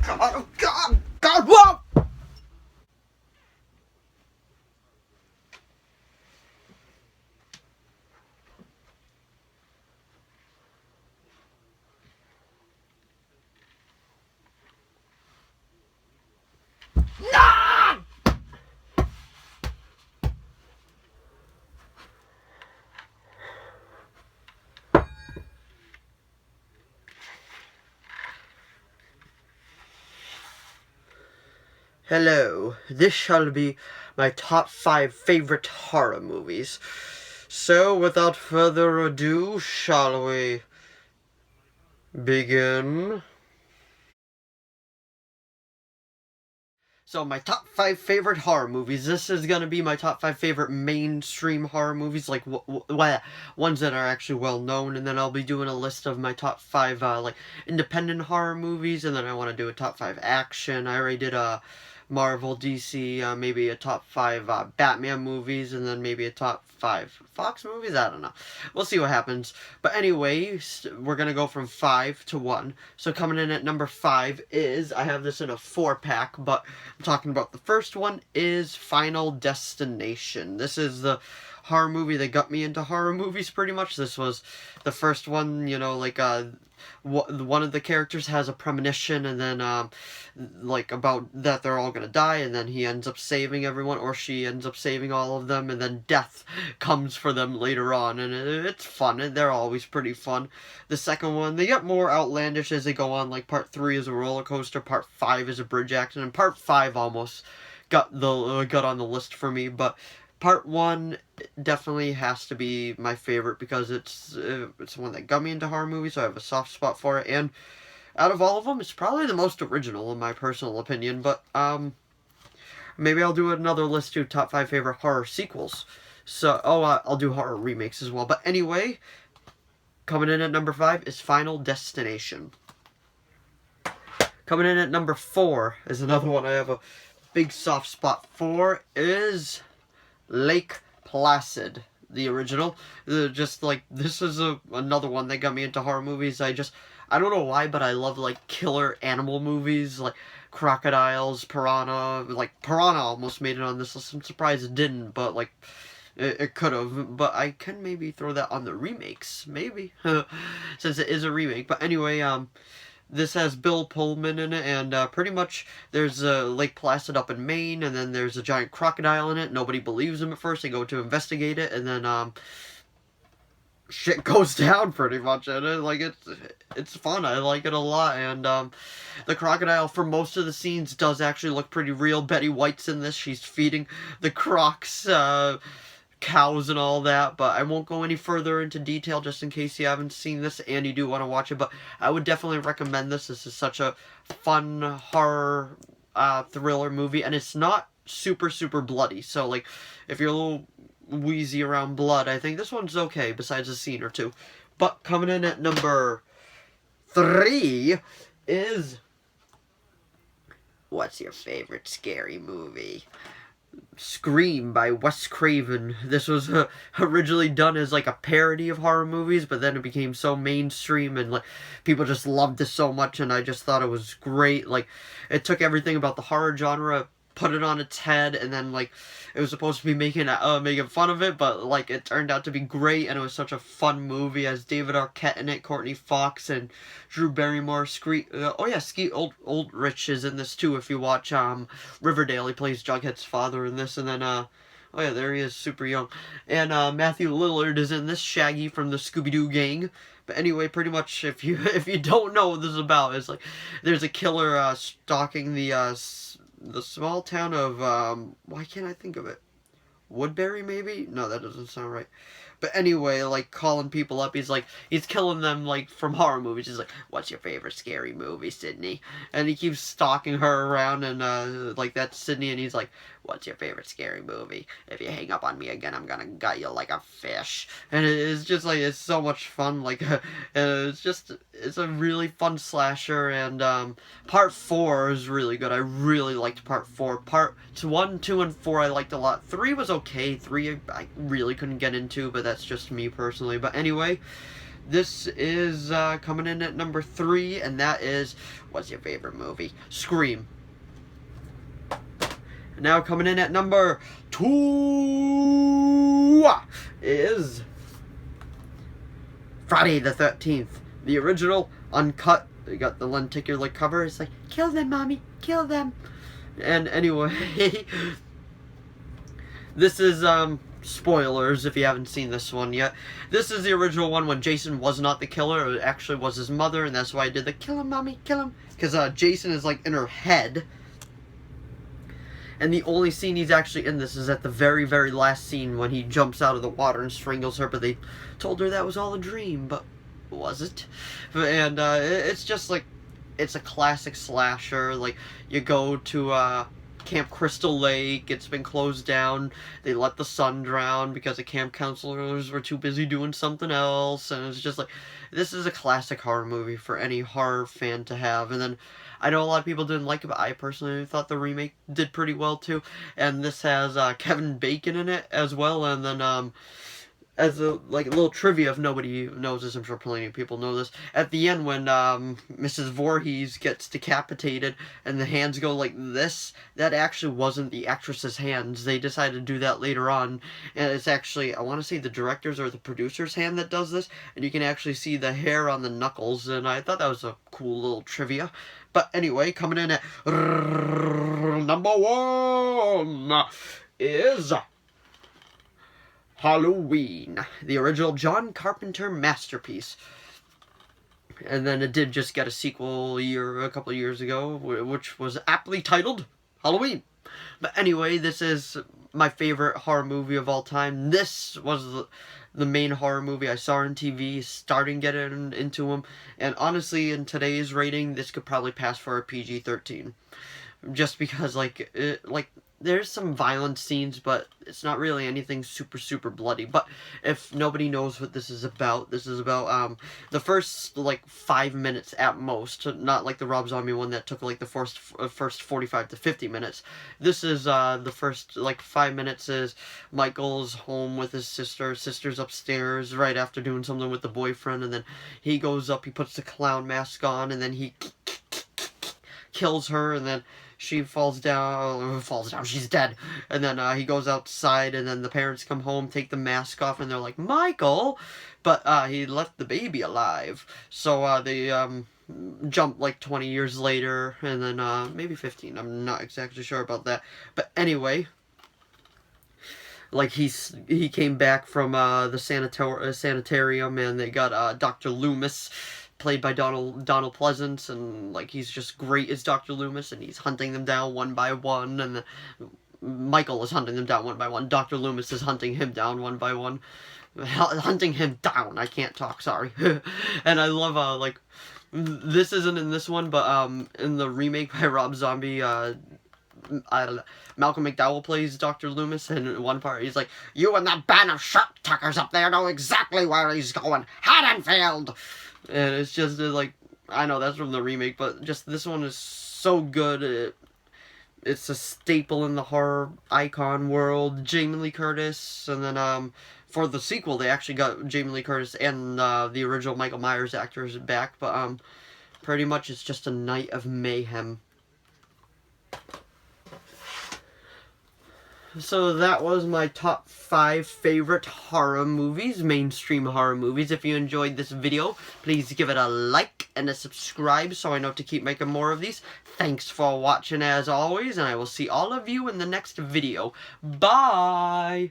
God, God, God, whoa! No! Hello, this shall be my top 5 favorite horror movies. So, without further ado, shall we begin? So, my top 5 favorite horror movies. This is gonna be my top 5 favorite mainstream horror movies, like ones that are actually well known. And then I'll be doing a list of my top 5 like independent horror movies. And then I want to do a top 5 action. I already did a Marvel, DC, maybe a top 5 Batman movies, and then maybe a top 5 Fox movies. I don't know. We'll see what happens. But anyway, we're gonna go from 5 to 1. So coming in at number 5 is, I have this in a 4-pack, but I'm talking about the first one, is Final Destination. This is the horror movie that got me into horror movies, pretty much. This was the first one, you know, like, one of the characters has a premonition, and then, like, about that they're all gonna die, and then he ends up saving everyone, or she ends up saving all of them, and then death comes for them later on, and it's fun, and they're always pretty fun. The second one, they get more outlandish as they go on, like, part 3 is a roller coaster, part 5 is a bridge accident, and part 5 almost got on the list for me, but part 1 definitely has to be my favorite because it's the one that got me into horror movies, so I have a soft spot for it, and out of all of them, it's probably the most original in my personal opinion, but maybe I'll do another list too, top 5 favorite horror sequels. So, I'll do horror remakes as well, but anyway, coming in at number 5 is Final Destination. Coming in at number 4 is another one I have a big soft spot for, is Lake Placid, the original. Just like, this is another one that got me into horror movies. I don't know why, but I love like killer animal movies, like crocodiles, piranha. Like Piranha almost made it on this list. I'm surprised it didn't, but like it could have. But I can maybe throw that on the remakes, maybe, since it is a remake. But anyway, this has Bill Pullman in it, and pretty much there's Lake Placid up in Maine, and then there's a giant crocodile in it. Nobody believes him at first. They go to investigate it, and then shit goes down pretty much, and like it's fun. I like it a lot, and the crocodile for most of the scenes does actually look pretty real. Betty White's in this. She's feeding the crocs cows and all that, but I won't go any further into detail just in case you haven't seen this and you do want to watch it, but I would definitely recommend this. This is such a fun horror thriller movie, and it's not super bloody, so like if you're a little wheezy around blood, I think this one's okay besides a scene or two. But coming in at number 3 is, what's your favorite scary movie? Scream by Wes Craven. This was originally done as like a parody of horror movies, but then it became so mainstream and like people just loved this so much, and I just thought it was great. Like, it took everything about the horror genre, put it on its head, and then like it was supposed to be making fun of it, but like it turned out to be great, and it was such a fun movie. As David Arquette in it, Courtney Fox, and Drew Barrymore. Skeet Ulrich is in this too. If you watch Riverdale, he plays Jughead's father in this, and then oh yeah, there he is, super young, and Matthew Lillard is in this, Shaggy from the Scooby-Doo gang. But anyway, pretty much if you don't know what this is about, it's like there's a killer stalking the small town of, why can't I think of it? Woodbury, maybe? No, that doesn't sound right. But anyway, like, calling people up, he's killing them, like, from horror movies. He's like, what's your favorite scary movie, Sydney? And he keeps stalking her around, and, like, that's Sydney, and he's like, what's your favorite scary movie? If you hang up on me again, I'm gonna gut you like a fish. And it's just, like, it's so much fun, like, it's a really fun slasher, and, part 4 is really good. I really liked part 4. Part 1, 2, and 4 I liked a lot. 3 was okay. 3 I really couldn't get into, but that's just me personally. But anyway, This is coming in at number 3, and that is, what's your favorite movie? Scream. Now coming in at number 2 is Friday the 13th. The original, uncut. They got the lenticular cover. It's like, kill them, mommy, kill them. And anyway, this is, spoilers if you haven't seen this one yet. This is the original one when Jason was not the killer. It actually was his mother, and that's why I did the kill him, mommy, kill him. Because Jason is like in her head. And the only scene he's actually in this is at the very, very last scene when he jumps out of the water and strangles her. But they told her that was all a dream, but was it? And it's just like, it's a classic slasher. Like, you go to Camp Crystal Lake, it's been closed down, they let the son drown because the camp counselors were too busy doing something else, and it's just like, this is a classic horror movie for any horror fan to have. And then, I know a lot of people didn't like it, but I personally thought the remake did pretty well too, and this has Kevin Bacon in it as well. And then, as a little trivia, if nobody knows this, I'm sure plenty of people know this. At the end, when Mrs. Voorhees gets decapitated and the hands go like this, that actually wasn't the actress's hands. They decided to do that later on, and it's actually, I want to say, the director's or the producer's hand that does this, and you can actually see the hair on the knuckles. And I thought that was a cool little trivia. But anyway, coming in at number 1 is Halloween, the original John Carpenter masterpiece. And then it did just get a sequel a couple of years ago, which was aptly titled Halloween. But anyway, this is my favorite horror movie of all time. This was the main horror movie I saw on TV, starting getting into them. And honestly, in today's rating, this could probably pass for a PG-13. Just because, there's some violent scenes, but it's not really anything super, super bloody. But if nobody knows what this is about the first, 5 minutes at most, not like the Rob Zombie one that took, the first 45 to 50 minutes. This is, the first, 5 minutes is Michael's home with his sister. Sister's upstairs right after doing something with the boyfriend, and then he goes up, he puts the clown mask on, and then he kills her, and then she falls down, she's dead. And then he goes outside, and then the parents come home, take the mask off, and they're like, Michael! But he left the baby alive. So they jump 20 years later, and then maybe 15, I'm not exactly sure about that. But anyway, he came back from the sanitarium, and they got Dr. Loomis, played by Donald Pleasence, and he's just great as Dr. Loomis, and he's hunting them down one by one, and Michael is hunting them down one by one. Dr. Loomis is hunting him down one by one. Hunting him down, I can't talk, sorry. And I love, this isn't in this one, but in the remake by Rob Zombie, Malcolm McDowell plays Dr. Loomis, and in one part he's like, you and that band of shark tuckers up there know exactly where he's going. Haddonfield! And it's just, I know that's from the remake, but just this one is so good. It's a staple in the horror icon world. Jamie Lee Curtis, and then, for the sequel, they actually got Jamie Lee Curtis and, the original Michael Myers actors back, but, pretty much it's just a night of mayhem. So that was my top 5 favorite horror movies, mainstream horror movies. If you enjoyed this video, please give it a like and a subscribe so I know to keep making more of these. Thanks for watching as always, and I will see all of you in the next video. Bye!